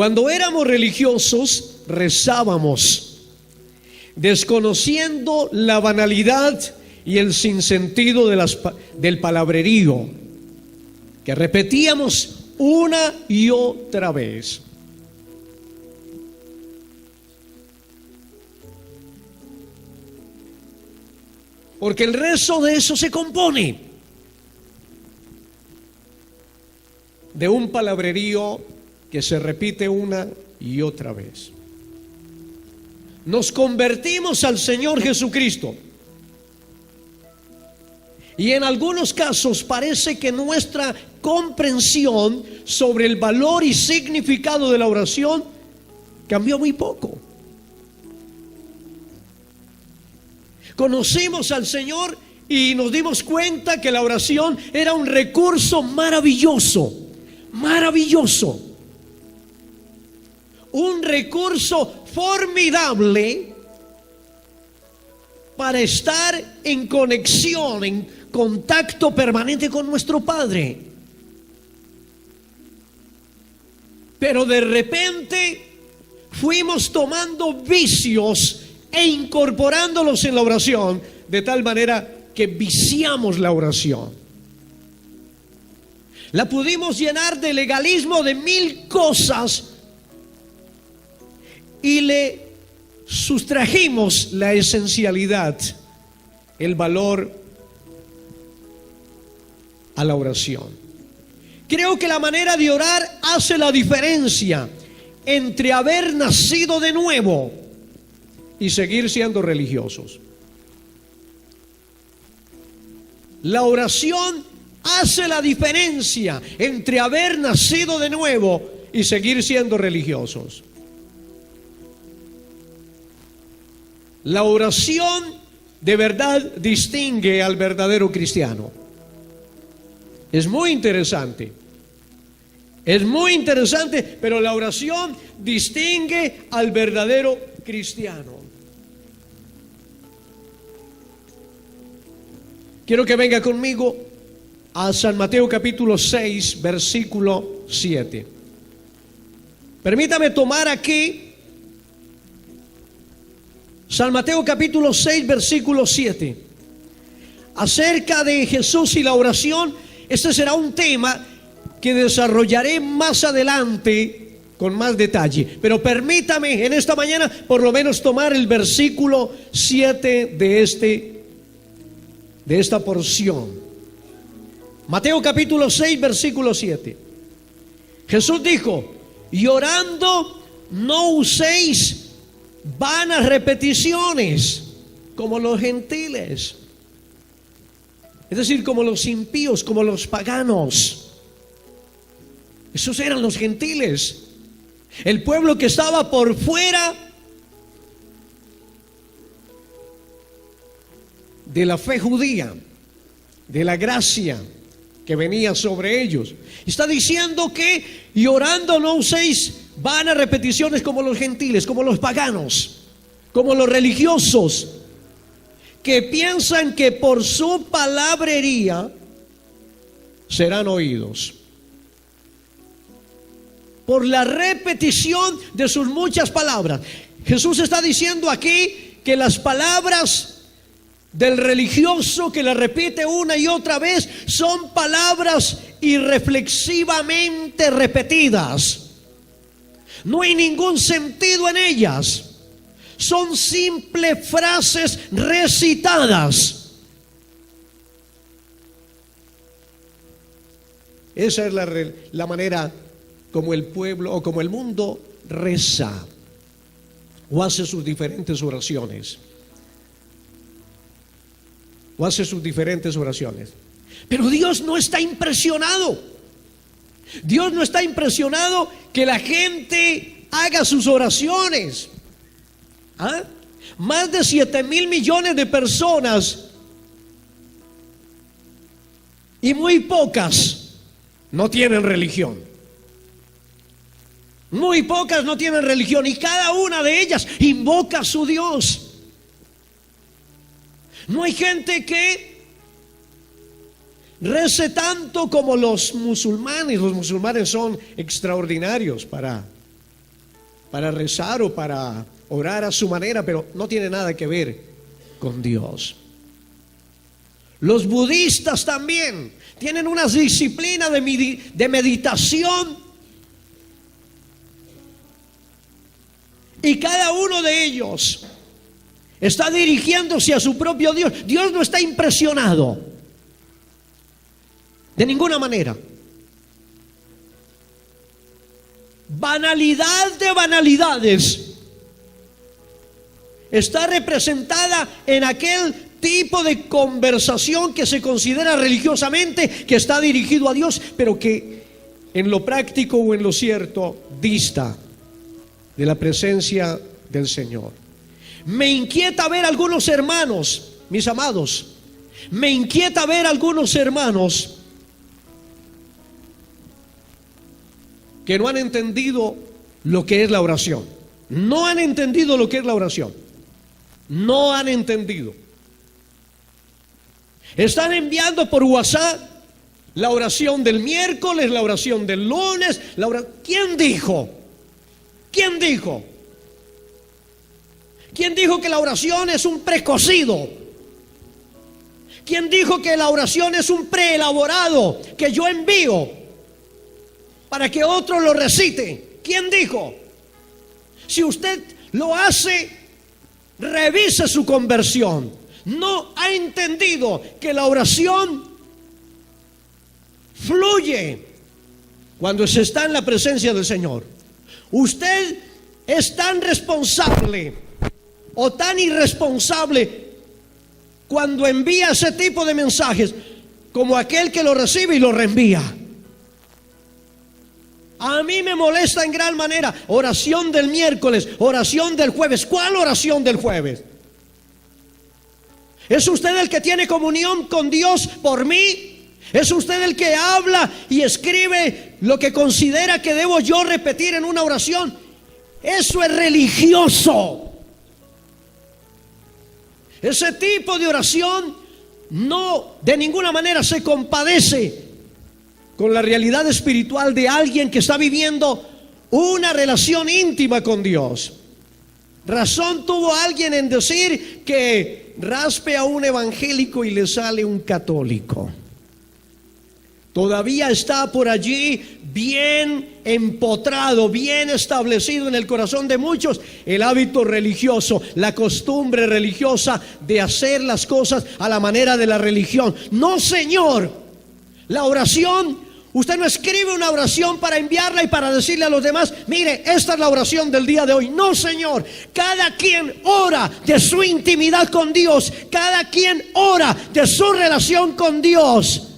Cuando éramos religiosos, rezábamos, desconociendo la banalidad y el sinsentido del palabrerío, que repetíamos una y otra vez. Porque el rezo de eso se compone de un palabrerío que se repite una y otra vez. Nos convertimos al Señor Jesucristo. Y en algunos casos parece que nuestra comprensión sobre el valor y significado de la oración cambió muy poco. Conocimos al Señor y nos dimos cuenta que la oración era un recurso maravilloso, maravilloso. Un recurso formidable para estar en conexión, en contacto permanente con nuestro Padre. Pero de repente fuimos tomando vicios e incorporándolos en la oración, de tal manera que viciamos la oración. La pudimos llenar de legalismo, de mil cosas, y le sustrajimos la esencialidad, el valor a la oración. Creo que la manera de orar hace la diferencia entre haber nacido de nuevo y seguir siendo religiosos. La oración hace la diferencia entre haber nacido de nuevo y seguir siendo religiosos. La oración de verdad distingue al verdadero cristiano. Es muy interesante. Es muy interesante, pero la oración distingue al verdadero cristiano. Quiero que venga conmigo a San Mateo capítulo 6, versículo 7. Permítame tomar aquí San Mateo capítulo 6, versículo 7. Acerca de Jesús y la oración, este será un tema que desarrollaré más adelante con más detalle. Pero permítame en esta mañana por lo menos tomar el versículo 7 de esta porción. Mateo capítulo 6, versículo 7. Jesús dijo: y orando no uséis vanas repeticiones como los gentiles, es decir, como los impíos, como los paganos. Esos eran los gentiles, el pueblo que estaba por fuera de la fe judía, de la gracia que venía sobre ellos. Está diciendo que y orando no uséis vanas repeticiones como los gentiles, como los paganos, como los religiosos, que piensan que por su palabrería serán oídos. Por la repetición de sus muchas palabras. Jesús está diciendo aquí que las palabras del religioso que la repite una y otra vez son palabras irreflexivamente repetidas. No hay ningún sentido en ellas. Son simples frases recitadas. Esa es la manera como el pueblo o como el mundo reza o hace sus diferentes oraciones. Pero Dios no está impresionado. Dios no está impresionado que la gente haga sus oraciones. Más de 7,000 millones de personas y muy pocas no tienen religión. Muy pocas no tienen religión y cada una de ellas invoca a su Dios. No hay gente que rece tanto como los musulmanes. Los musulmanes son extraordinarios para para rezar o para orar a su manera, pero no tiene nada que ver con Dios. Los budistas también tienen una disciplina de meditación, y cada uno de ellos está dirigiéndose a su propio Dios. Dios no está impresionado de ninguna manera. Banalidad de banalidades está representada en aquel tipo de conversación que se considera religiosamente que está dirigido a Dios, pero que en lo práctico o en lo cierto dista de la presencia del Señor. Me inquieta ver algunos hermanos, mis amados, me inquieta ver algunos hermanos que no han entendido lo que es la oración. No han entendido lo que es la oración. No han entendido. Están enviando por WhatsApp la oración del miércoles, la oración del lunes. ¿Quién dijo? ¿Quién dijo? ¿Quién dijo que la oración es un precocido? ¿Quién dijo que la oración es un preelaborado que yo envío para que otro lo recite? ¿Quién dijo? Si usted lo hace, revise su conversión. No ha entendido que la oración fluye cuando se está en la presencia del Señor. Usted es tan responsable o tan irresponsable cuando envía ese tipo de mensajes como aquel que lo recibe y lo reenvía. A mí me molesta en gran manera. Oración del miércoles, oración del jueves. ¿Cuál oración del jueves? ¿Es usted el que tiene comunión con Dios por mí? ¿Es usted el que habla y escribe lo que considera que debo yo repetir en una oración? Eso es religioso. Ese tipo de oración no de ninguna manera se compadece con la realidad espiritual de alguien que está viviendo una relación íntima con Dios. Razón tuvo alguien en decir que raspe a un evangélico y le sale un católico. Todavía está por allí bien empotrado, bien establecido en el corazón de muchos el hábito religioso, la costumbre religiosa de hacer las cosas a la manera de la religión. No, señor, la oración, usted no escribe una oración para enviarla y para decirle a los demás, mire, esta es la oración del día de hoy. No, señor, cada quien ora de su intimidad con Dios, cada quien ora de su relación con Dios.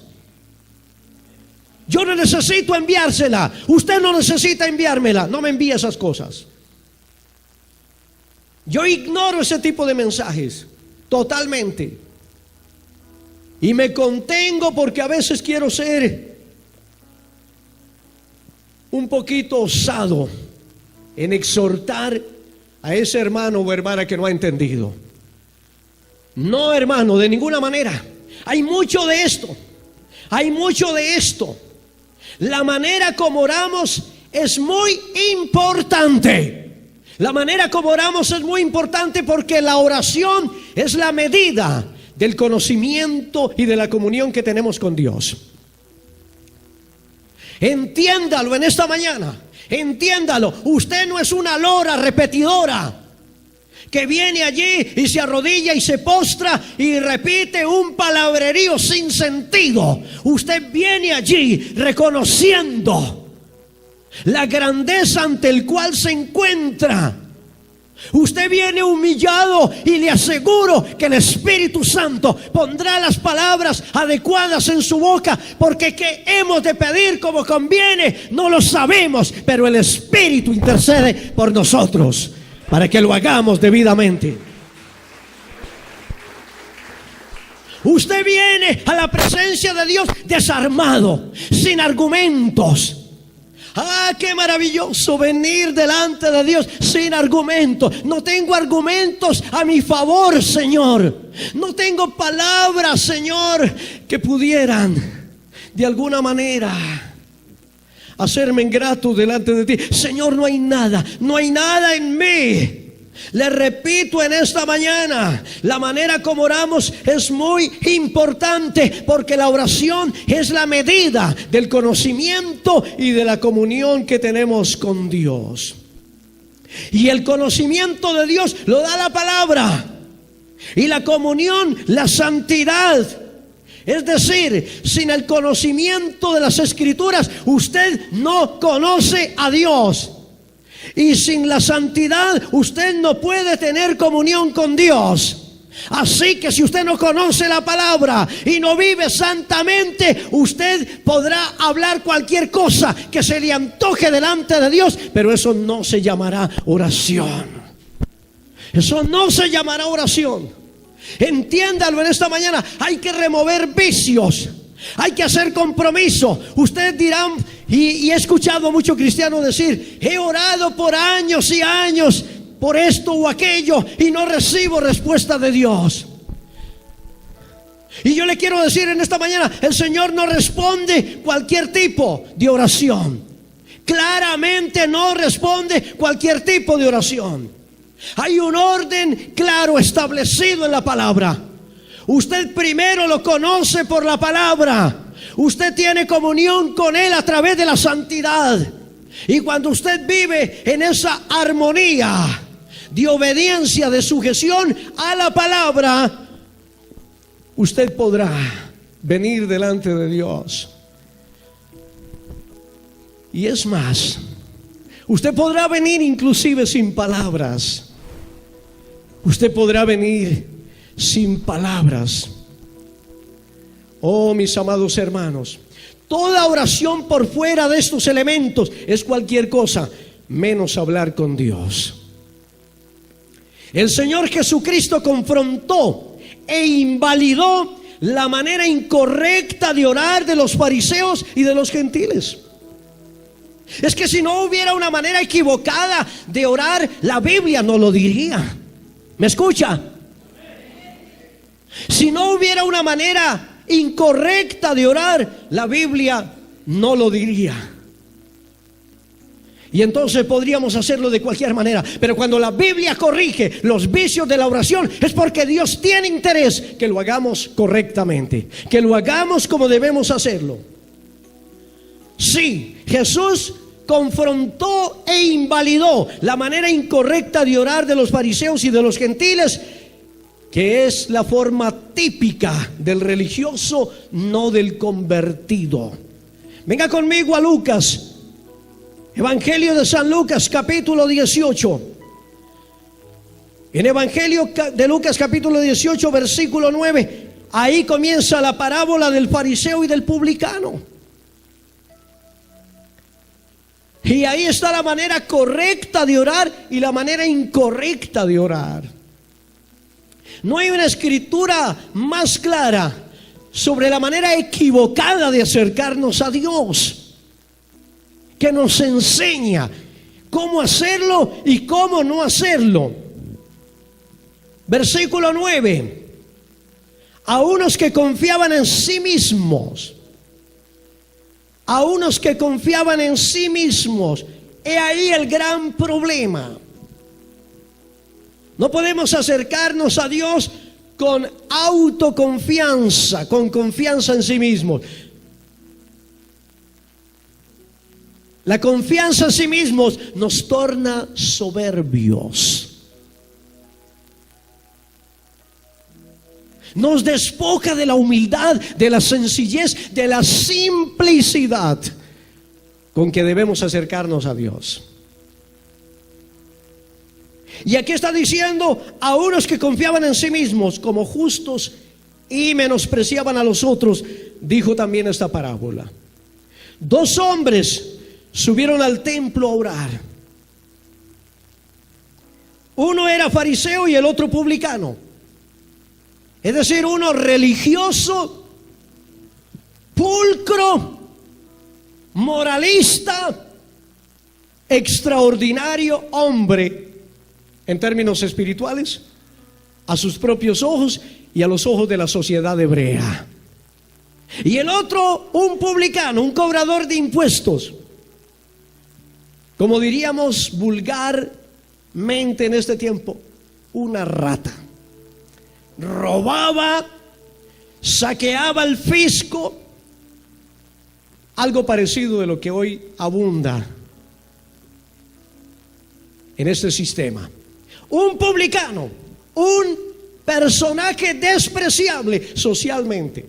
Yo no necesito enviársela, usted no necesita enviármela. No me envíe esas cosas. Yo ignoro ese tipo de mensajes totalmente, y me contengo porque a veces quiero ser un poquito osado en exhortar a ese hermano o hermana que no ha entendido. No, hermano, de ninguna manera. Hay mucho de esto. Hay mucho de esto. La manera como oramos es muy importante. La manera como oramos es muy importante porque la oración es la medida del conocimiento y de la comunión que tenemos con Dios. Entiéndalo en esta mañana. Entiéndalo. Usted no es una lora repetidora que viene allí y se arrodilla y se postra y repite un palabrerío sin sentido. Usted viene allí reconociendo la grandeza ante el cual se encuentra. Usted viene humillado y le aseguro que el Espíritu Santo pondrá las palabras adecuadas en su boca, porque ¿qué hemos de pedir como conviene? No lo sabemos, pero el Espíritu intercede por nosotros para que lo hagamos debidamente. Usted viene a la presencia de Dios desarmado, sin argumentos. Ah, qué maravilloso venir delante de Dios sin argumentos. No tengo argumentos a mi favor, Señor. No tengo palabras, Señor, que pudieran de alguna manera hacerme ingrato delante de ti. Señor, no hay nada en mí. Le repito en esta mañana, la manera como oramos es muy importante, porque la oración es la medida del conocimiento y de la comunión que tenemos con Dios. Y el conocimiento de Dios lo da la palabra, y la comunión, la santidad. Es decir, sin el conocimiento de las Escrituras, usted no conoce a Dios. Y sin la santidad, usted no puede tener comunión con Dios. Así que si usted no conoce la palabra y no vive santamente, usted podrá hablar cualquier cosa que se le antoje delante de Dios, pero eso no se llamará oración. Eso no se llamará oración. Entiéndalo en esta mañana. Hay que remover vicios, hay que hacer compromiso. Ustedes dirán, y he escuchado a muchos cristianos decir: he orado por años y años por esto o aquello y no recibo respuesta de Dios. Y yo le quiero decir en esta mañana: el Señor no responde cualquier tipo de oración. Claramente no responde cualquier tipo de oración. Hay un orden claro establecido en la palabra. Usted primero lo conoce por la palabra. Usted tiene comunión con Él a través de la santidad. Y cuando usted vive en esa armonía de obediencia, de sujeción a la palabra, usted podrá venir delante de Dios. Y es más, usted podrá venir inclusive sin palabras. Usted podrá venir sin palabras. Oh, mis amados hermanos, toda oración por fuera de estos elementos es cualquier cosa menos hablar con Dios. El Señor Jesucristo confrontó e invalidó la manera incorrecta de orar de los fariseos y de los gentiles. Es que si no hubiera una manera equivocada de orar, la Biblia no lo diría. ¿Me escucha? Si no hubiera una manera incorrecta de orar, la Biblia no lo diría. Y entonces podríamos hacerlo de cualquier manera. Pero cuando la Biblia corrige los vicios de la oración, es porque Dios tiene interés que lo hagamos correctamente, que lo hagamos como debemos hacerlo. Sí, Jesús confrontó e invalidó la manera incorrecta de orar de los fariseos y de los gentiles, que es la forma típica del religioso, no del convertido. Venga conmigo a Lucas, Evangelio de San Lucas, capítulo 18. En Evangelio de Lucas, capítulo 18, versículo 9, ahí comienza la parábola del fariseo y del publicano. Y ahí está la manera correcta de orar y la manera incorrecta de orar. No hay una escritura más clara sobre la manera equivocada de acercarnos a Dios, que nos enseña cómo hacerlo y cómo no hacerlo. Versículo 9. A unos que confiaban en sí mismos. A unos que confiaban en sí mismos. He ahí el gran problema. No podemos acercarnos a Dios con autoconfianza, con confianza en sí mismos. La confianza en sí mismos nos torna soberbios. Nos despoja de la humildad, de la sencillez, de la simplicidad con que debemos acercarnos a Dios. Y aquí está diciendo: a unos que confiaban en sí mismos como justos y menospreciaban a los otros, dijo también esta parábola. 2 hombres subieron al templo a orar. Uno era fariseo y el otro publicano. Es decir, uno religioso, pulcro, moralista, extraordinario hombre en términos espirituales, a sus propios ojos y a los ojos de la sociedad hebrea. Y el otro, un publicano, un cobrador de impuestos, como diríamos vulgarmente en este tiempo, una rata. Robaba, saqueaba al fisco, algo parecido de lo que hoy abunda en este sistema. Un publicano, un personaje despreciable socialmente.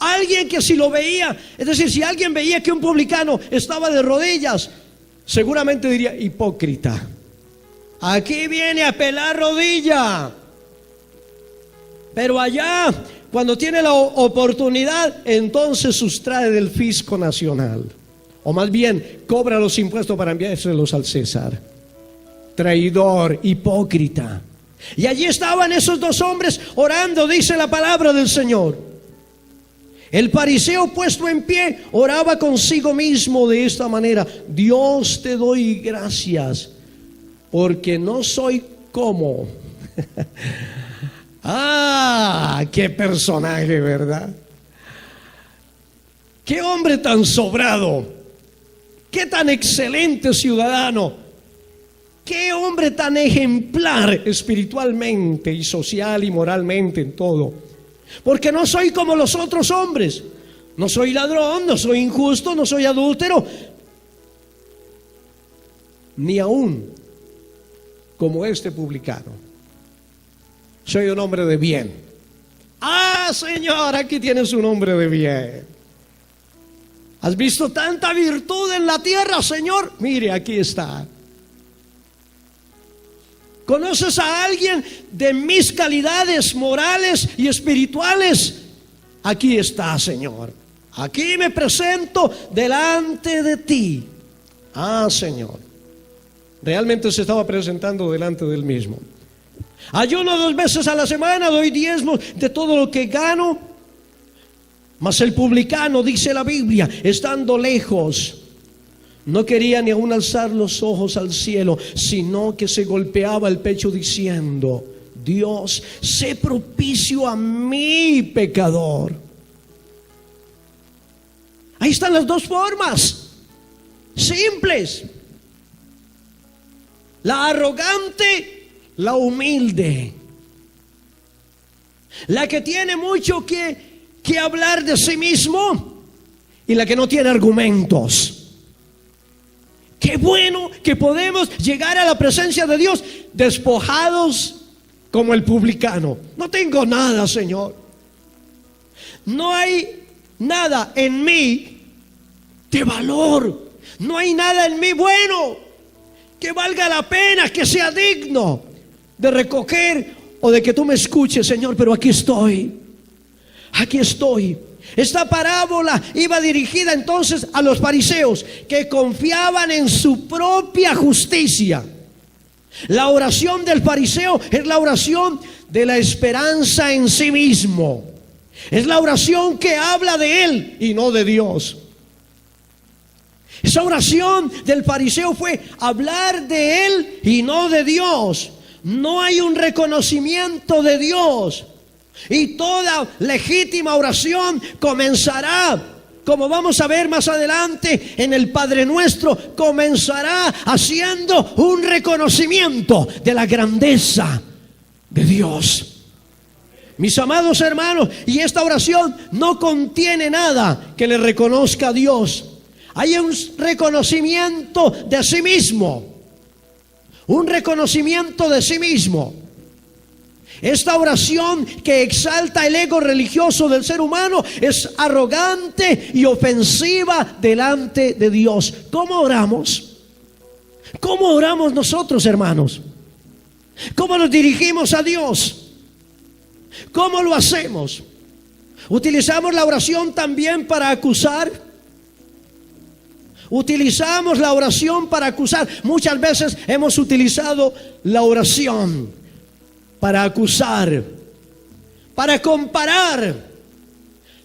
Alguien que si lo veía, es decir, si alguien veía que un publicano estaba de rodillas, seguramente diría: hipócrita, aquí viene a pelar rodilla. Pero allá, cuando tiene la oportunidad, entonces sustrae del fisco nacional, o más bien cobra los impuestos para enviárselos al César. Traidor, hipócrita. Y allí estaban esos dos hombres orando, dice la palabra del Señor. El fariseo, puesto en pie, oraba consigo mismo de esta manera: Dios, te doy gracias porque no soy como qué personaje, ¿verdad? Qué hombre tan sobrado, qué tan excelente ciudadano, qué hombre tan ejemplar espiritualmente y social y moralmente en todo. Porque no soy como los otros hombres. No soy ladrón, no soy injusto, no soy adúltero, ni aún como este publicano. Soy un hombre de bien. Señor, aquí tienes un hombre de bien. ¿Has visto tanta virtud en la tierra, Señor? Mire, aquí está. ¿Conoces a alguien de mis calidades morales y espirituales? Aquí está, Señor. Aquí me presento delante de ti. Señor. Realmente se estaba presentando delante del mismo. Ayuno 2 veces a la semana, doy diezmos de todo lo que gano. Mas el publicano, dice la Biblia, estando lejos, no quería ni aún alzar los ojos al cielo, sino que se golpeaba el pecho diciendo: Dios, sé propicio a mí, pecador. Ahí están las dos formas simples: la arrogante, la humilde, la que tiene mucho que hablar de sí mismo y la que no tiene argumentos. Qué bueno que podemos llegar a la presencia de Dios despojados como el publicano. No tengo nada, Señor. No hay nada en mí de valor. No hay nada en mí bueno que valga la pena, que sea digno de recoger o de que tú me escuches, Señor. Pero aquí estoy. Aquí estoy. Esta parábola iba dirigida entonces a los fariseos que confiaban en su propia justicia. La oración del fariseo es la oración de la esperanza en sí mismo. Es la oración que habla de él y no de Dios. Esa oración del fariseo fue hablar de él y no de Dios. No hay un reconocimiento de Dios. Y toda legítima oración comenzará, como vamos a ver más adelante en el Padre Nuestro, comenzará haciendo un reconocimiento de la grandeza de Dios. Mis amados hermanos, y esta oración no contiene nada que le reconozca a Dios. Hay un reconocimiento de sí mismo. Un reconocimiento de sí mismo. Esta oración que exalta el ego religioso del ser humano es arrogante y ofensiva delante de Dios. ¿Cómo oramos? ¿Cómo oramos nosotros, hermanos? ¿Cómo nos dirigimos a Dios? ¿Cómo lo hacemos? ¿Utilizamos la oración también para acusar? Utilizamos la oración para acusar. Muchas veces hemos utilizado la oración para acusar, para comparar.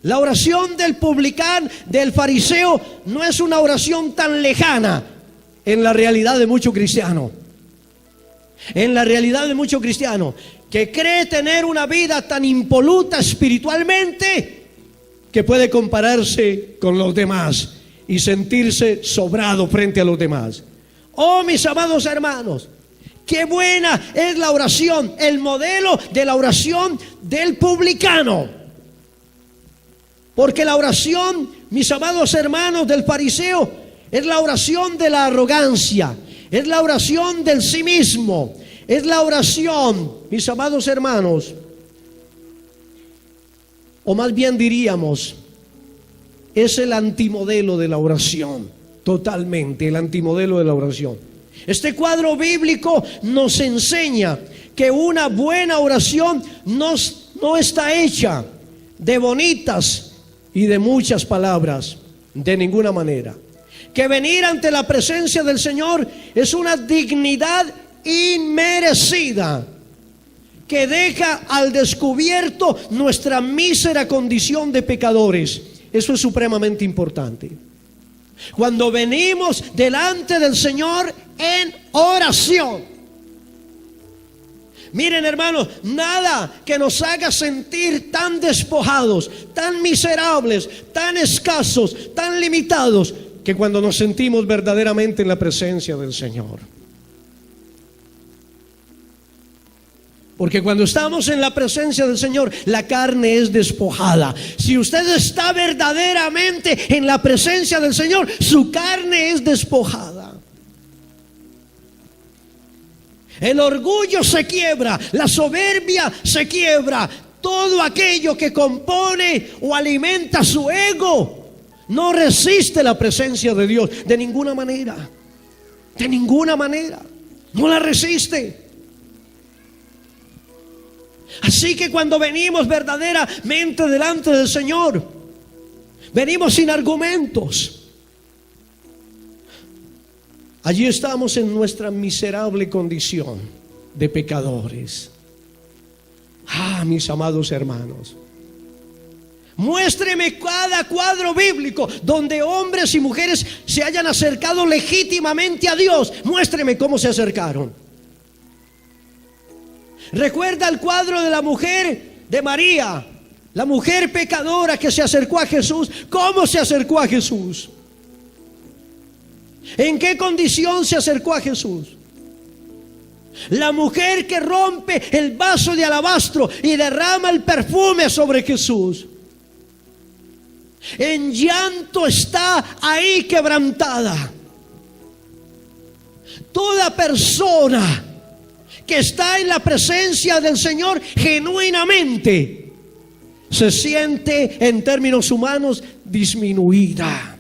La oración del publicano, del fariseo, no es una oración tan lejana en la realidad de mucho cristiano. En la realidad de mucho cristiano que cree tener una vida tan impoluta espiritualmente que puede compararse con los demás. y sentirse sobrado frente a los demás. Oh, mis amados hermanos, qué buena es la oración, el modelo de la oración del publicano. Porque la oración, mis amados hermanos, del fariseo es la oración de la arrogancia, es la oración del sí mismo, es la oración, mis amados hermanos, o más bien diríamos, es el antimodelo de la oración, totalmente el antimodelo de la oración. Este cuadro bíblico nos enseña que una buena oración no está hecha de bonitas y de muchas palabras, de ninguna manera. Que venir ante la presencia del Señor es una dignidad inmerecida, que deja al descubierto nuestra mísera condición de pecadores. Eso es supremamente importante. Cuando venimos delante del Señor en oración, miren, hermanos, nada que nos haga sentir tan despojados, tan miserables, tan escasos, tan limitados, que cuando nos sentimos verdaderamente en la presencia del Señor. Porque cuando estamos en la presencia del Señor, la carne es despojada. Si usted está verdaderamente en la presencia del Señor, su carne es despojada. El orgullo se quiebra, la soberbia se quiebra. Todo aquello que compone o alimenta su ego no resiste la presencia de Dios de ninguna manera. De ninguna manera. No la resiste. Así que cuando venimos verdaderamente delante del Señor, venimos sin argumentos. Allí estamos en nuestra miserable condición de pecadores. Ah, mis amados hermanos, muéstreme cada cuadro bíblico donde hombres y mujeres se hayan acercado legítimamente a Dios. Muéstreme cómo se acercaron. Recuerda el cuadro de la mujer de María, la mujer pecadora que se acercó a Jesús. ¿Cómo se acercó a Jesús? ¿En qué condición se acercó a Jesús? La mujer que rompe el vaso de alabastro y derrama el perfume sobre Jesús. En llanto está ahí quebrantada. Toda persona que está en la presencia del Señor genuinamente se siente, en términos humanos, disminuida.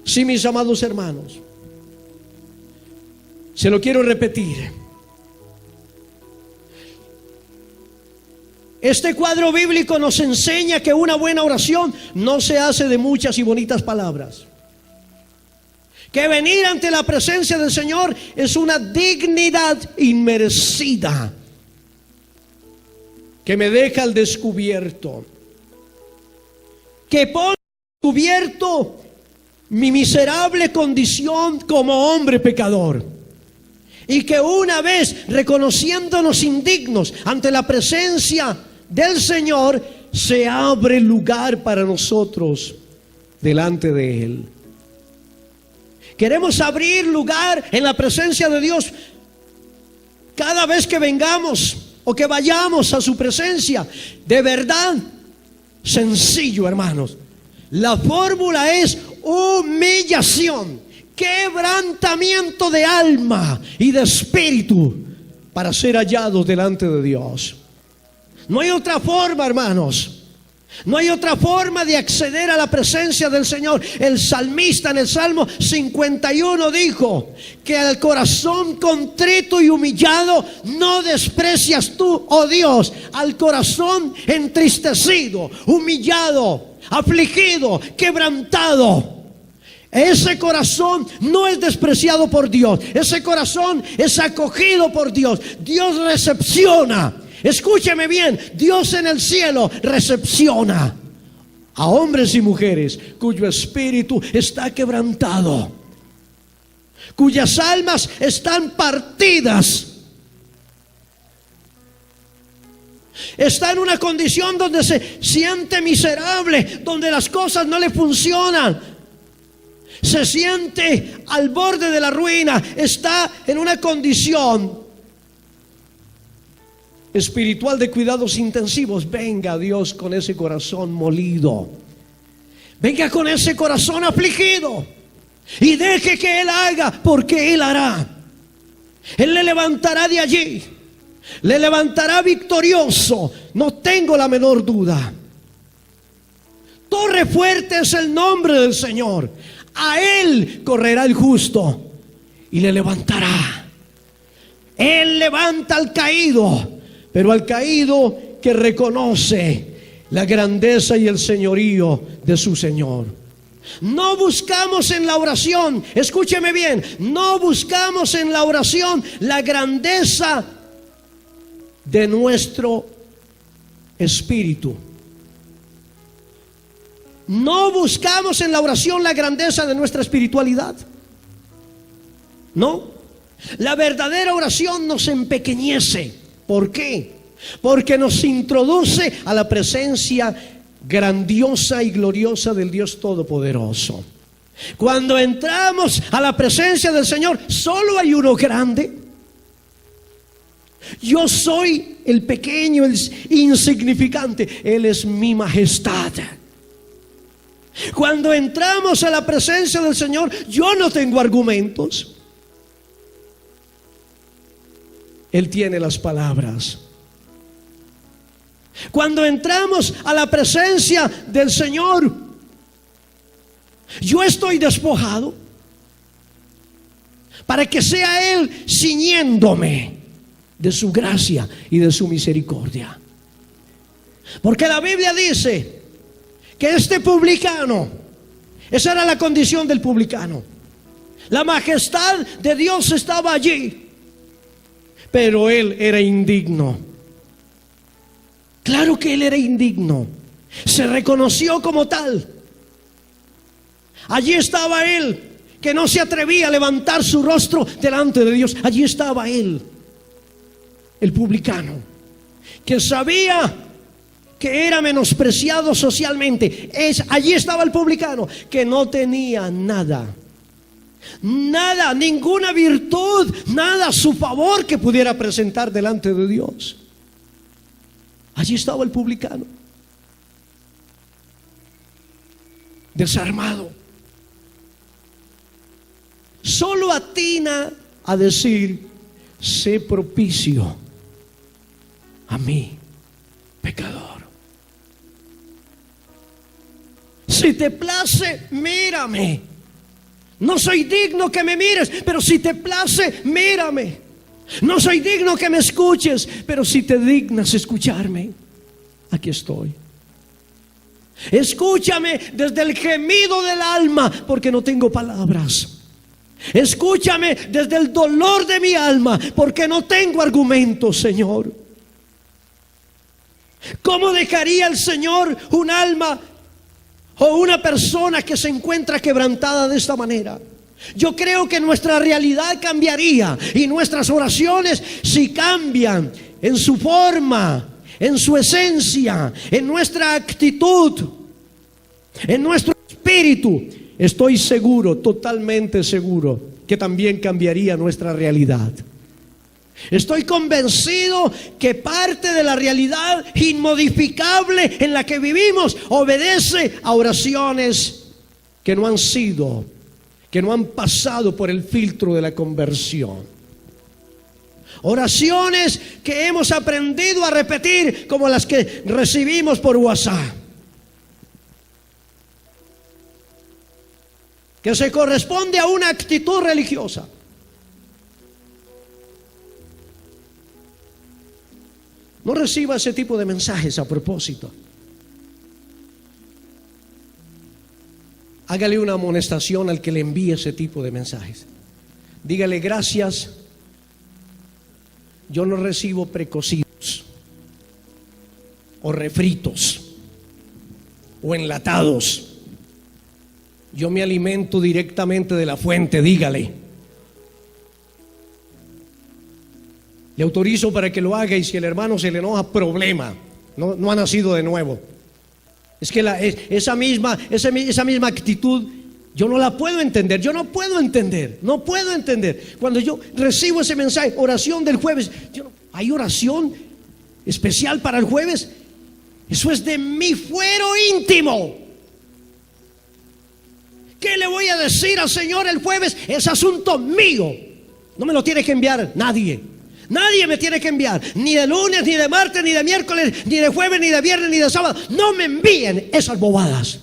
Sí, mis amados hermanos, se lo quiero repetir. Este cuadro bíblico nos enseña que una buena oración no se hace de muchas y bonitas palabras. Que venir ante la presencia del Señor es una dignidad inmerecida, que me deja al descubierto, que pone al descubierto mi miserable condición como hombre pecador, y que una vez reconociéndonos indignos ante la presencia del Señor, se abre lugar para nosotros delante de Él. Queremos abrir lugar en la presencia de Dios cada vez que vengamos o que vayamos a su presencia. De verdad, sencillo, hermanos. La fórmula es humillación, quebrantamiento de alma y de espíritu para ser hallados delante de Dios. No hay otra forma, hermanos. No hay otra forma de acceder a la presencia del Señor. El salmista en el Salmo 51 dijo que al corazón contrito y humillado no desprecias tú, oh Dios. Al corazón entristecido, humillado, afligido, quebrantado, ese corazón no es despreciado por Dios. Ese corazón es acogido por Dios. Dios recepciona. Escúcheme bien, Dios en el cielo recepciona a hombres y mujeres cuyo espíritu está quebrantado, cuyas almas están partidas. está en una condición donde se siente miserable, donde las cosas no le funcionan, se siente al borde de la ruina, está en una condición espiritual de cuidados intensivos, venga a Dios con ese corazón molido, venga con ese corazón afligido y deje que Él haga, porque Él hará. Él le levantará de allí, le levantará victorioso, no tengo la menor duda. Torre fuerte es el nombre del Señor, a Él correrá el justo y le levantará. Él levanta al caído, pero al caído que reconoce la grandeza y el señorío de su Señor. No buscamos en la oración, escúcheme bien, no buscamos en la oración la grandeza de nuestro espíritu. No buscamos en la oración la grandeza de nuestra espiritualidad. No. La verdadera oración nos empequeñece. ¿Por qué? Porque nos introduce a la presencia grandiosa y gloriosa del Dios Todopoderoso. Cuando entramos a la presencia del Señor, solo hay uno grande. Yo soy el pequeño, el insignificante. Él es mi majestad. Cuando entramos a la presencia del Señor, yo no tengo argumentos. Él tiene las palabras. Cuando entramos a la presencia del Señor, yo estoy despojado para que sea Él ciñéndome de su gracia y de su misericordia. Porque la Biblia dice que este publicano, esa era la condición del publicano, la majestad de Dios estaba allí, pero él era indigno. Claro que él era indigno, se reconoció como tal. Allí estaba él, que no se atrevía a levantar su rostro delante de Dios. Allí estaba él, el publicano, que sabía que era menospreciado socialmente. Allí estaba el publicano, que no tenía nada, ninguna virtud, nada a su favor que pudiera presentar delante de Dios. Allí estaba el publicano, desarmado. Solo atina a decir: sé propicio a mí, pecador. Si te place, mírame. No soy digno que me mires, pero si te place, mírame. No soy digno que me escuches, pero si te dignas escucharme, aquí estoy. Escúchame desde el gemido del alma, porque no tengo palabras. Escúchame desde el dolor de mi alma, porque no tengo argumentos, Señor. ¿Cómo dejaría el Señor un alma o una persona que se encuentra quebrantada de esta manera? Yo creo que nuestra realidad cambiaría, y nuestras oraciones, si cambian en su forma, en su esencia, en nuestra actitud, en nuestro espíritu, estoy seguro, totalmente seguro, que también cambiaría nuestra realidad. Estoy convencido que parte de la realidad inmodificable en la que vivimos obedece a oraciones que no han pasado por el filtro de la conversión. Oraciones que hemos aprendido a repetir, como las que recibimos por WhatsApp, que se corresponde a una actitud religiosa. No reciba ese tipo de mensajes a propósito. Hágale una amonestación al que le envíe ese tipo de mensajes. Dígale: gracias, yo no recibo precocidos o refritos o enlatados. Yo me alimento directamente de la fuente. Dígale. Le autorizo para que lo haga, y si el hermano se le enoja, problema. No ha nacido de nuevo. Es que esa misma actitud yo no la puedo entender. No puedo entender. Cuando yo recibo ese mensaje, oración del jueves, ¿hay oración especial para el jueves? Eso es de mi fuero íntimo. ¿Qué le voy a decir al Señor el jueves? Es asunto mío. No me lo tiene que enviar nadie. Nadie me tiene que enviar, ni de lunes, ni de martes, ni de miércoles, ni de jueves, ni de viernes, ni de sábado. No me envíen esas bobadas.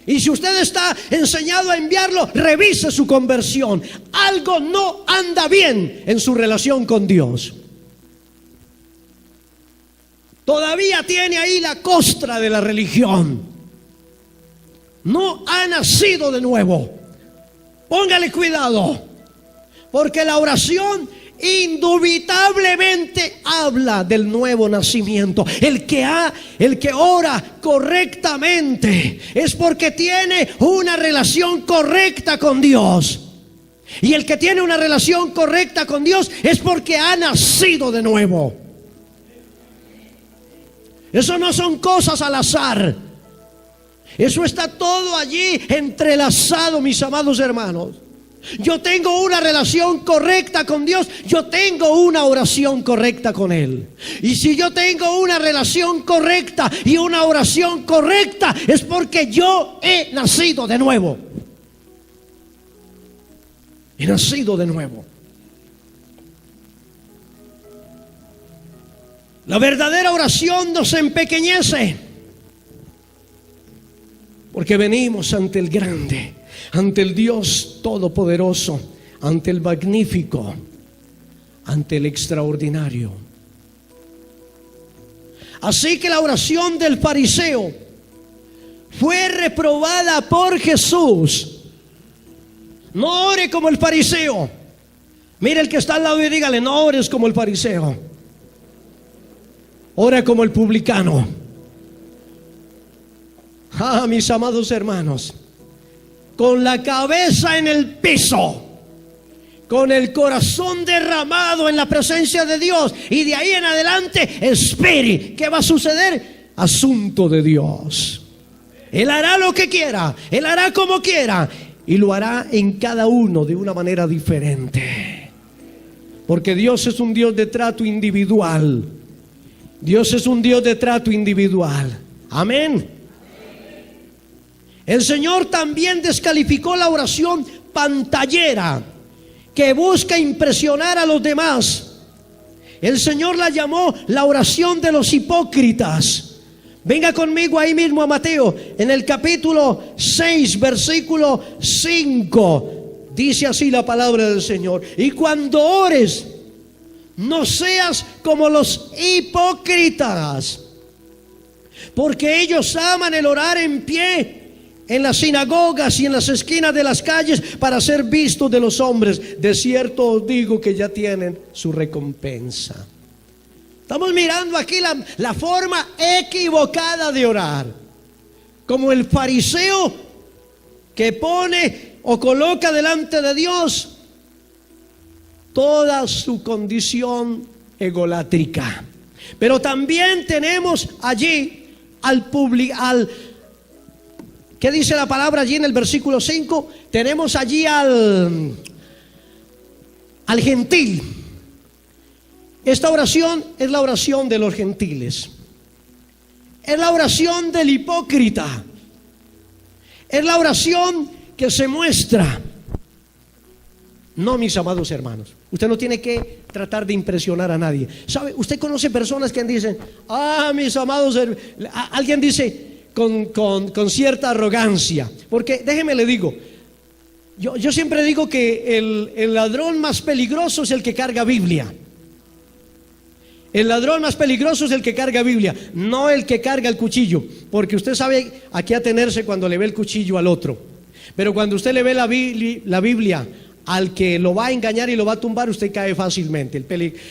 Y si usted está enseñado a enviarlo, revise su conversión. Algo no anda bien en su relación con Dios. Todavía tiene ahí la costra de la religión. No ha nacido de nuevo. Póngale cuidado, porque la oración indubitablemente habla del nuevo nacimiento. El que ora correctamente es porque tiene una relación correcta con Dios. Y el que tiene una relación correcta con Dios es porque ha nacido de nuevo. Eso no son cosas al azar. Eso está todo allí entrelazado, mis amados hermanos. Yo tengo una relación correcta con Dios, yo tengo una oración correcta con Él. Y si yo tengo una relación correcta y una oración correcta, es porque yo he nacido de nuevo. He nacido de nuevo. La verdadera oración nos empequeñece, porque venimos ante el grande, ante el Dios todopoderoso, ante el magnífico, ante el extraordinario. Así que la oración del fariseo fue reprobada por Jesús. No ore como el fariseo. Mire el que está al lado y dígale: no ores como el fariseo, ora como el publicano. Mis amados hermanos, con la cabeza en el piso, con el corazón derramado en la presencia de Dios, y de ahí en adelante espere. ¿Qué va a suceder? Asunto de Dios. Él hará lo que quiera, Él hará como quiera, y lo hará en cada uno de una manera diferente, porque Dios es un Dios de trato individual. Dios es un Dios de trato individual. Amén. El Señor también descalificó la oración pantallera, que busca impresionar a los demás. El Señor la llamó la oración de los hipócritas. Venga conmigo ahí mismo a Mateo, en el capítulo 6, versículo 5. Dice así la palabra del Señor: y cuando ores, no seas como los hipócritas, porque ellos aman el orar en pie en las sinagogas y en las esquinas de las calles para ser vistos de los hombres. De cierto os digo que ya tienen su recompensa. Estamos mirando aquí la forma equivocada de orar, como el fariseo que pone o coloca delante de Dios toda su condición egolátrica. Pero también tenemos allí ¿qué dice la palabra allí en el versículo 5? Tenemos allí al gentil. Esta oración es la oración de los gentiles. Es la oración del hipócrita. Es la oración que se muestra. No, mis amados hermanos, usted no tiene que tratar de impresionar a nadie. ¿Sabe? Usted conoce personas que dicen: mis amados hermanos. Alguien dice con cierta arrogancia, porque déjeme le digo, yo siempre digo que el ladrón más peligroso es el que carga Biblia. El ladrón más peligroso es el que carga Biblia, no el que carga el cuchillo, porque usted sabe a qué atenerse cuando le ve el cuchillo al otro. Pero cuando usted le ve la Biblia al que lo va a engañar y lo va a tumbar, usted cae fácilmente.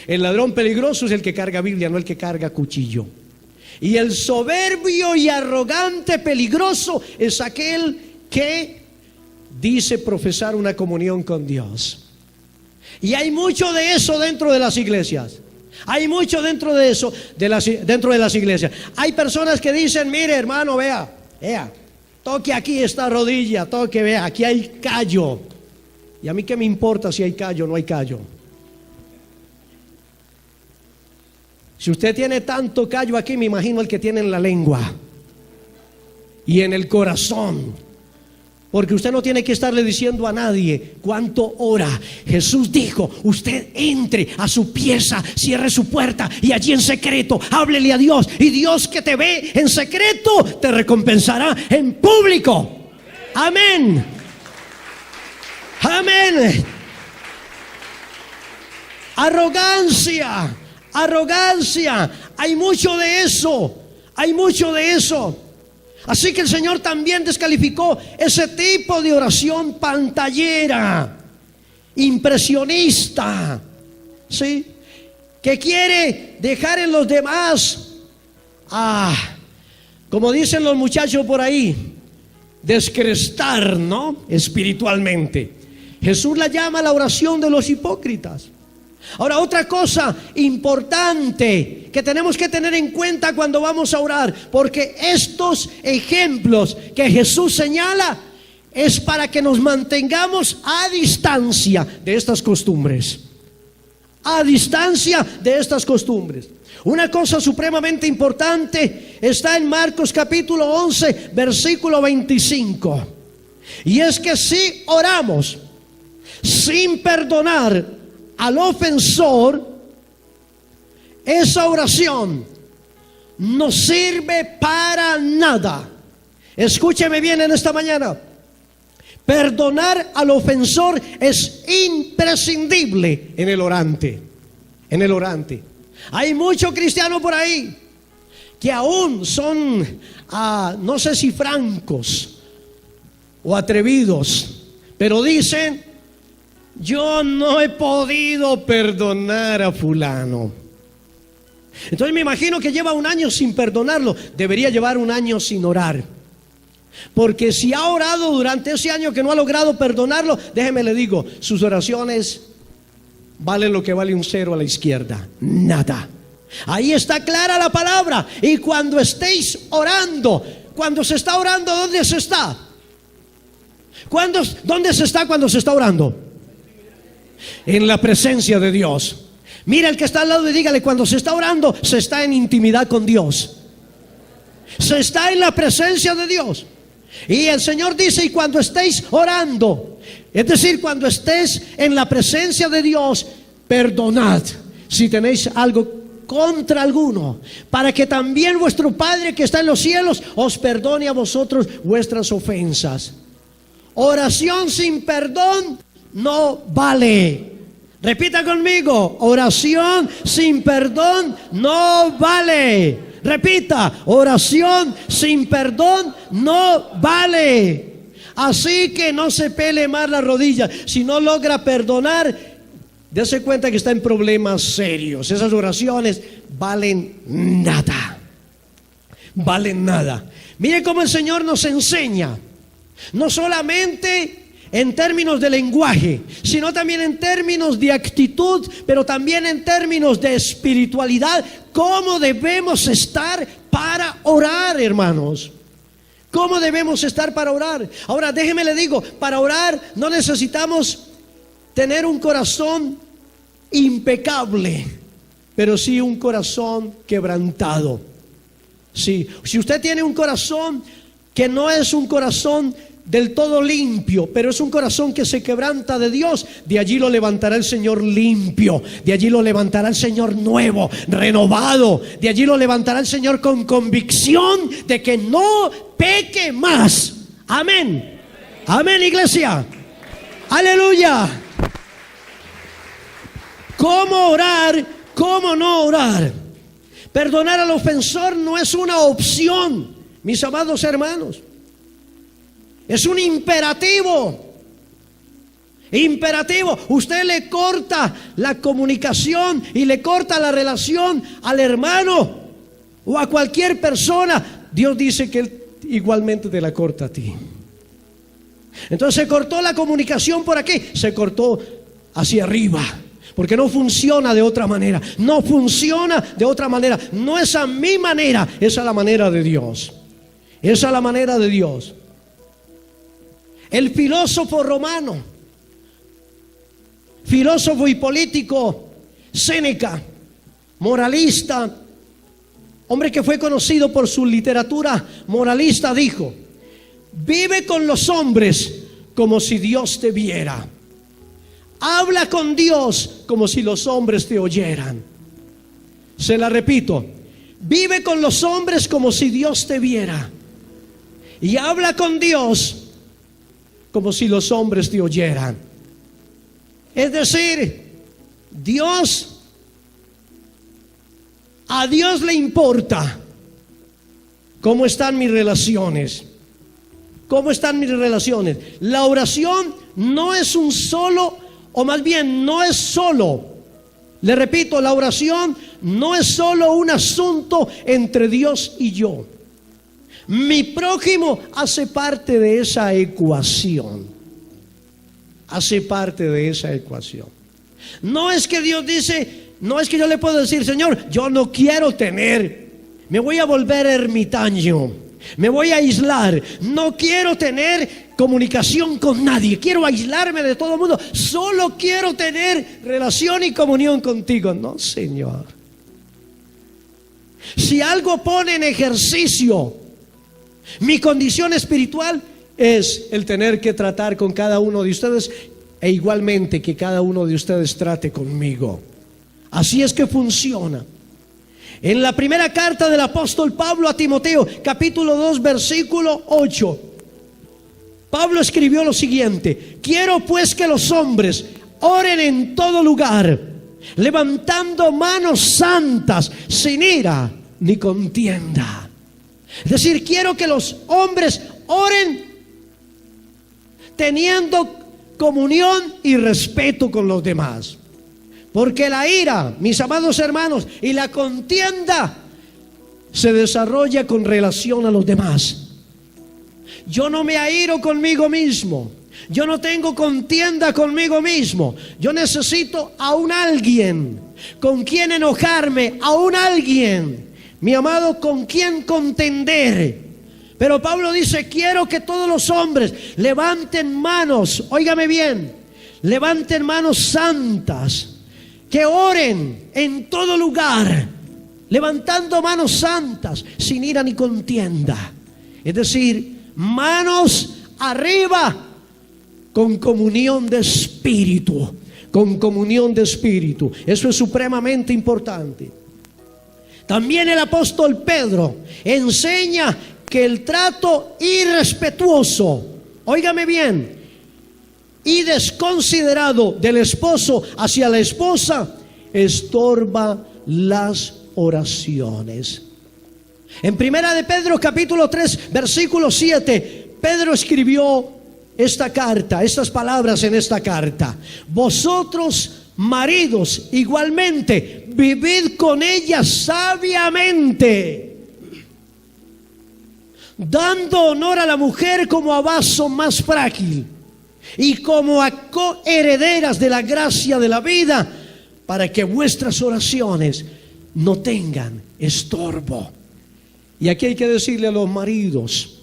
El ladrón peligroso es el que carga Biblia, no el que carga cuchillo. Y el soberbio y arrogante peligroso es aquel que dice profesar una comunión con Dios. Y hay mucho de eso dentro de las iglesias. Hay mucho dentro de eso, dentro de las iglesias. Hay personas que dicen, mire hermano, vea, toque aquí esta rodilla, toque, vea, aquí hay callo. Y a mí qué me importa si hay callo o no hay callo. Si usted tiene tanto callo aquí, me imagino el que tiene en la lengua y en el corazón. Porque usted no tiene que estarle diciendo a nadie cuánto ora. Jesús dijo, usted entre a su pieza, cierre su puerta y allí en secreto háblele a Dios. Y Dios que te ve en secreto te recompensará en público. Amén. Amén. Arrogancia. Hay mucho de eso. Hay mucho de eso. Así que el Señor también descalificó ese tipo de oración pantallera, impresionista, ¿sí? Que quiere dejar en los demás, como dicen los muchachos por ahí, descrestar, ¿no? Espiritualmente. Jesús la llama la oración de los hipócritas. Ahora, otra cosa importante que tenemos que tener en cuenta cuando vamos a orar, porque estos ejemplos que Jesús señala es para que nos mantengamos a distancia de estas costumbres. A distancia de estas costumbres. Una cosa supremamente importante está en Marcos capítulo 11, versículo 25. Y es que si oramos sin perdonar al ofensor, esa oración no sirve para nada. Escúcheme bien en esta mañana. Perdonar al ofensor es imprescindible en el orante. En el orante. Hay muchos cristianos por ahí que aún son, no sé si francos o atrevidos, pero dicen: yo no he podido perdonar a fulano. Entonces me imagino que lleva un año sin perdonarlo. Debería llevar un año sin orar. Porque si ha orado durante ese año que no ha logrado perdonarlo, déjeme le digo, sus oraciones valen lo que vale un cero a la izquierda. Nada. Ahí está clara la palabra. Y cuando estéis orando, cuando se está orando, ¿dónde se está? ¿Dónde se está cuando se está orando? En la presencia de Dios. Mira el que está al lado y dígale: cuando se está orando, se está en intimidad con Dios. Se está en la presencia de Dios. Y el Señor dice: y cuando estéis orando, es decir, cuando estés en la presencia de Dios, perdonad si tenéis algo contra alguno, para que también vuestro Padre que está en los cielos os perdone a vosotros vuestras ofensas. Oración sin perdón no vale. Repita conmigo: oración sin perdón no vale. Repita: oración sin perdón no vale. Así que no se pele más la rodilla. Si no logra perdonar, dése cuenta que está en problemas serios. Esas oraciones valen nada. Valen nada. Mire cómo el Señor nos enseña, no solamente en términos de lenguaje, sino también en términos de actitud, pero también en términos de espiritualidad, cómo debemos estar para orar, hermanos. ¿Cómo debemos estar para orar? Ahora déjeme le digo, para orar no necesitamos tener un corazón impecable, pero sí un corazón quebrantado. Sí, si usted tiene un corazón que no es un corazón del todo limpio, pero es un corazón que se quebranta de Dios, de allí lo levantará el Señor limpio, de allí lo levantará el Señor nuevo, renovado, de allí lo levantará el Señor con convicción de que no peque más. Amén. Amén, iglesia. Aleluya. ¿Cómo orar? ¿Cómo no orar? Perdonar al ofensor no es una opción, mis amados hermanos. Es un imperativo. Imperativo. Usted le corta la comunicación y le corta la relación al hermano o a cualquier persona. Dios dice que Él igualmente te la corta a ti. Entonces se cortó la comunicación por aquí, se cortó hacia arriba. Porque no funciona de otra manera. No funciona de otra manera. No es a mi manera, es a la manera de Dios. Es a la manera de Dios. El filósofo romano, filósofo y político Séneca, moralista, hombre que fue conocido por su literatura moralista, dijo: vive con los hombres como si Dios te viera. Habla con Dios como si los hombres te oyeran. Se la repito: vive con los hombres como si Dios te viera. Y habla con Dios como si los hombres te oyeran. Es decir, a Dios le importa cómo están mis relaciones. ¿Cómo están mis relaciones? La oración no es un solo, o más bien no es solo, le repito, la oración no es solo un asunto entre Dios y yo. Mi prójimo hace parte de esa ecuación. Hace parte de esa ecuación. No es que Dios dice, no es que yo le puedo decir: Señor, yo no quiero tener, me voy a volver ermitaño, me voy a aislar, no quiero tener comunicación con nadie, quiero aislarme de todo el mundo, solo quiero tener relación y comunión contigo. No, Señor. Si algo pone en ejercicio mi condición espiritual, es el tener que tratar con cada uno de ustedes, e igualmente que cada uno de ustedes trate conmigo. Así es que funciona. En la primera carta del apóstol Pablo a Timoteo, capítulo 2, versículo 8, Pablo escribió lo siguiente: quiero pues que los hombres oren en todo lugar, levantando manos santas, sin ira ni contienda. Es decir, quiero que los hombres oren teniendo comunión y respeto con los demás. Porque la ira, mis amados hermanos, y la contienda se desarrolla con relación a los demás. Yo no me airo conmigo mismo. Yo no tengo contienda conmigo mismo. Yo necesito a un alguien con quien enojarme, a un alguien, mi amado, con quien contender. Pero Pablo dice: quiero que todos los hombres levanten manos, óigame bien, levanten manos santas, que oren en todo lugar, levantando manos santas, sin ira ni contienda. Es decir, manos arriba, con comunión de espíritu, con comunión de espíritu. Eso es supremamente importante. También el apóstol Pedro enseña que el trato irrespetuoso, óigame bien, y desconsiderado del esposo hacia la esposa estorba las oraciones. En primera de Pedro capítulo 3 versículo 7, Pedro escribió esta carta, estas palabras en esta carta: vosotros, maridos, igualmente vivid con ella sabiamente, dando honor a la mujer como a vaso más frágil y como a coherederas de la gracia de la vida, para que vuestras oraciones no tengan estorbo. Y aquí hay que decirle a los maridos: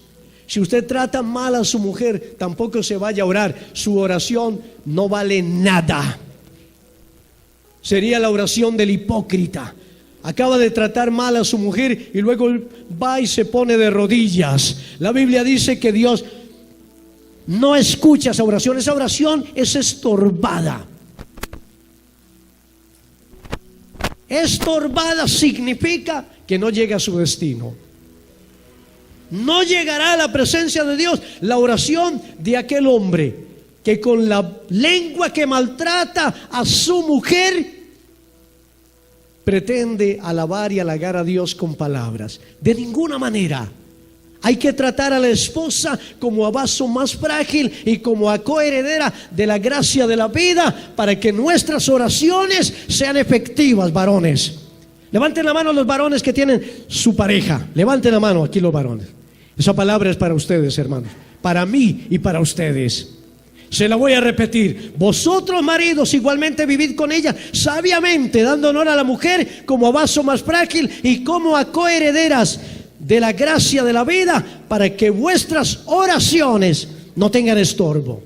si usted trata mal a su mujer, tampoco se vaya a orar. Su oración no vale nada. Sería la oración del hipócrita. Acaba de tratar mal a su mujer y luego va y se pone de rodillas. La Biblia dice que Dios no escucha esa oración. Esa oración es estorbada. Estorbada significa que no llega a su destino. No llegará a la presencia de Dios la oración de aquel hombre que con la lengua que maltrata a su mujer pretende alabar y halagar a Dios con palabras. De ninguna manera. Hay que tratar a la esposa como a vaso más frágil y como a coheredera de la gracia de la vida, para que nuestras oraciones sean efectivas, varones. Levanten la mano los varones que tienen su pareja. Levanten la mano aquí los varones. Esa palabra es para ustedes, hermanos, para mí y para ustedes. Se la voy a repetir. Vosotros, maridos, igualmente vivid con ella sabiamente, dando honor a la mujer como a vaso más frágil y como a coherederas de la gracia de la vida, para que vuestras oraciones no tengan estorbo.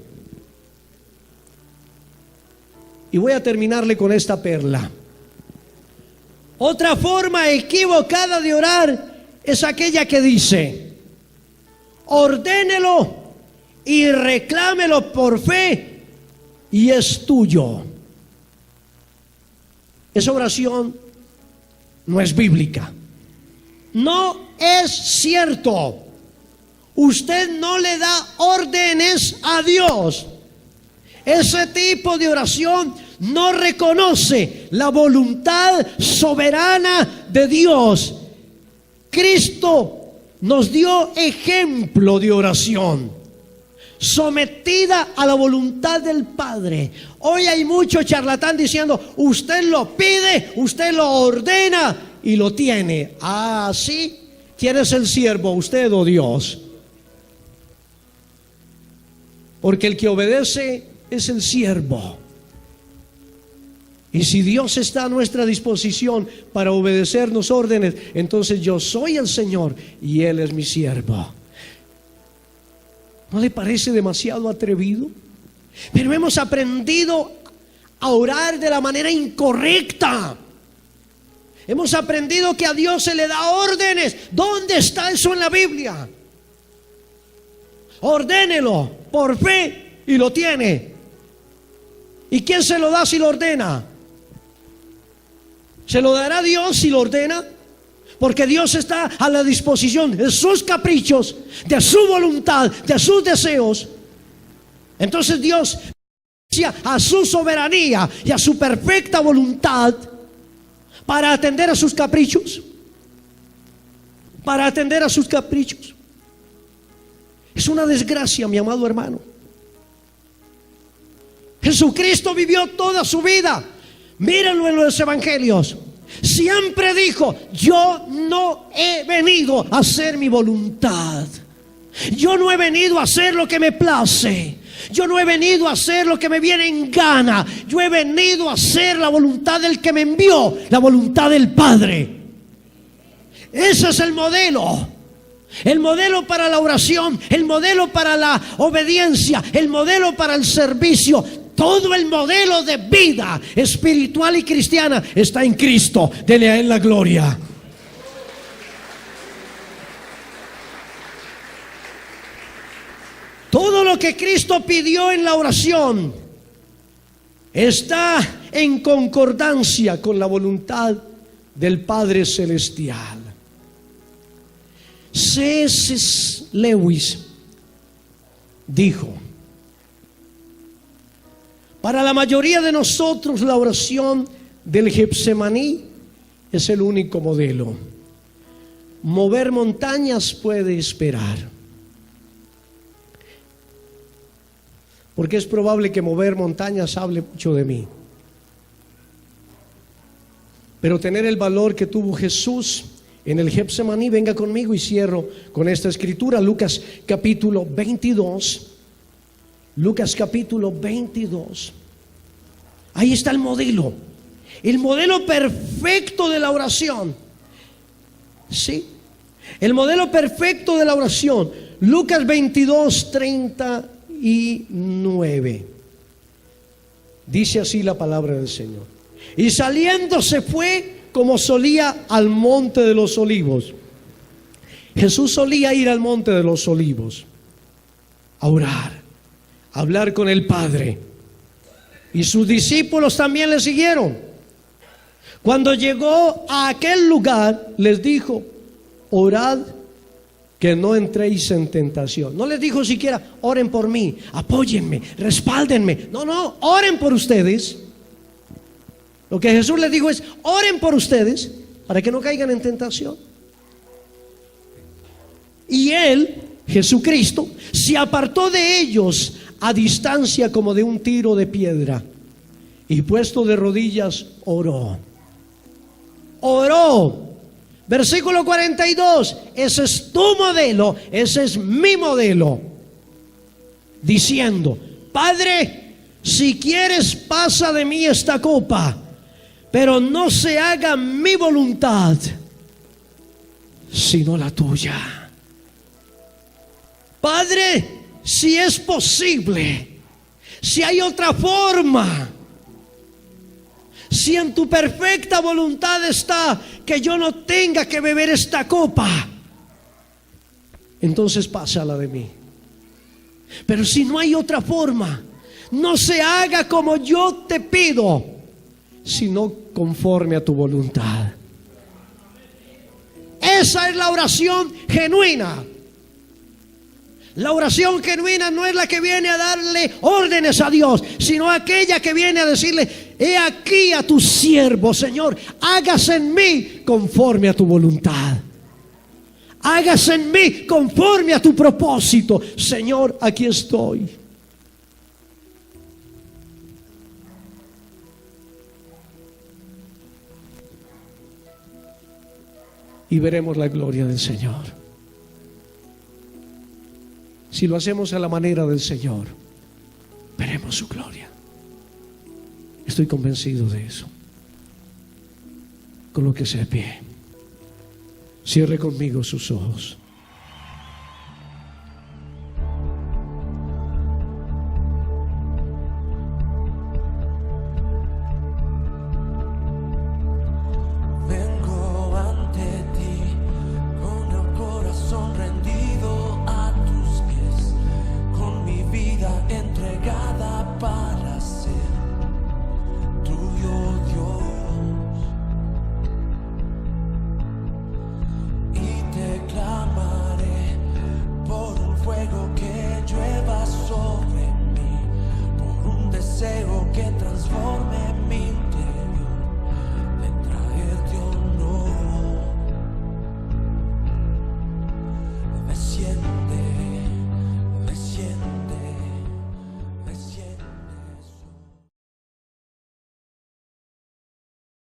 Y voy a terminarle con esta perla. Otra forma equivocada de orar es aquella que dice: ordénelo y reclámelo por fe y es tuyo. Esa oración no es bíblica. No es cierto. Usted no le da órdenes a Dios. Ese tipo de oración no reconoce la voluntad soberana de Dios. Cristo nos dio ejemplo de oración sometida a la voluntad del Padre. Hoy hay mucho charlatán diciendo: usted lo pide, usted lo ordena y lo tiene. Ah, sí. ¿Quién es el siervo, usted o Dios? Porque el que obedece es el siervo. Y si Dios está a nuestra disposición para obedecernos órdenes, entonces yo soy el Señor y Él es mi siervo. ¿No le parece demasiado atrevido? Pero hemos aprendido a orar de la manera incorrecta. Hemos aprendido que a Dios se le da órdenes. ¿Dónde está eso en la Biblia? Ordénelo por fe y lo tiene. ¿Y quién se lo da si lo ordena? ¿Se lo dará Dios si lo ordena? Porque Dios está a la disposición de sus caprichos, de su voluntad, de sus deseos. Entonces Dios, a su soberanía y a su perfecta voluntad, para atender a sus caprichos. Para atender a sus caprichos. Es una desgracia, mi amado hermano. Jesucristo vivió toda su vida. Mírenlo en los evangelios. Siempre dijo: yo no he venido a hacer mi voluntad. Yo no he venido a hacer lo que me place. Yo no he venido a hacer lo que me viene en gana. Yo he venido a hacer la voluntad del que me envió, la voluntad del Padre. Ese es el modelo. El modelo para la oración, el modelo para la obediencia, el modelo para el servicio. Todo el modelo de vida espiritual y cristiana está en Cristo. Dele a Él la gloria. Todo lo que Cristo pidió en la oración está en concordancia con la voluntad del Padre Celestial. C.S. Lewis dijo: para la mayoría de nosotros la oración del Getsemaní es el único modelo. Mover montañas puede esperar, porque es probable que mover montañas hable mucho de mí. Pero tener el valor que tuvo Jesús en el Getsemaní, venga conmigo y cierro con esta escritura. Lucas capítulo 22. Lucas capítulo 22. Ahí está el modelo perfecto de la oración. Sí, el modelo perfecto de la oración. Lucas 22, 39. Dice así la palabra del Señor: y saliendo se fue como solía al monte de los olivos. Jesús solía ir al monte de los olivos a orar, a hablar con el Padre. Y sus discípulos también le siguieron. Cuando llegó a aquel lugar, les dijo: orad que no entréis en tentación. No les dijo siquiera: oren por mí, apóyenme, respáldenme. No, oren por ustedes. Lo que Jesús les dijo es: oren por ustedes para que no caigan en tentación. Y Él, Jesucristo, se apartó de ellos a distancia como de un tiro de piedra, y puesto de rodillas oró. Versículo 42. Ese es tu modelo, ese es mi modelo. Diciendo: Padre, si quieres pasa de mí esta copa, pero no se haga mi voluntad, sino la tuya. Padre, si es posible, si hay otra forma, si en tu perfecta voluntad está que yo no tenga que beber esta copa, entonces pásala de mí. Pero si no hay otra forma, no se haga como yo te pido, sino conforme a tu voluntad. Esa es la oración genuina. La oración genuina no es la que viene a darle órdenes a Dios, sino aquella que viene a decirle: he aquí a tu siervo, Señor, hágase en mí conforme a tu voluntad. Hágase en mí conforme a tu propósito. Señor, aquí estoy. Y veremos la gloria del Señor. Si lo hacemos a la manera del Señor, veremos su gloria. Estoy convencido de eso. Con lo que sea de pie, cierre conmigo sus ojos.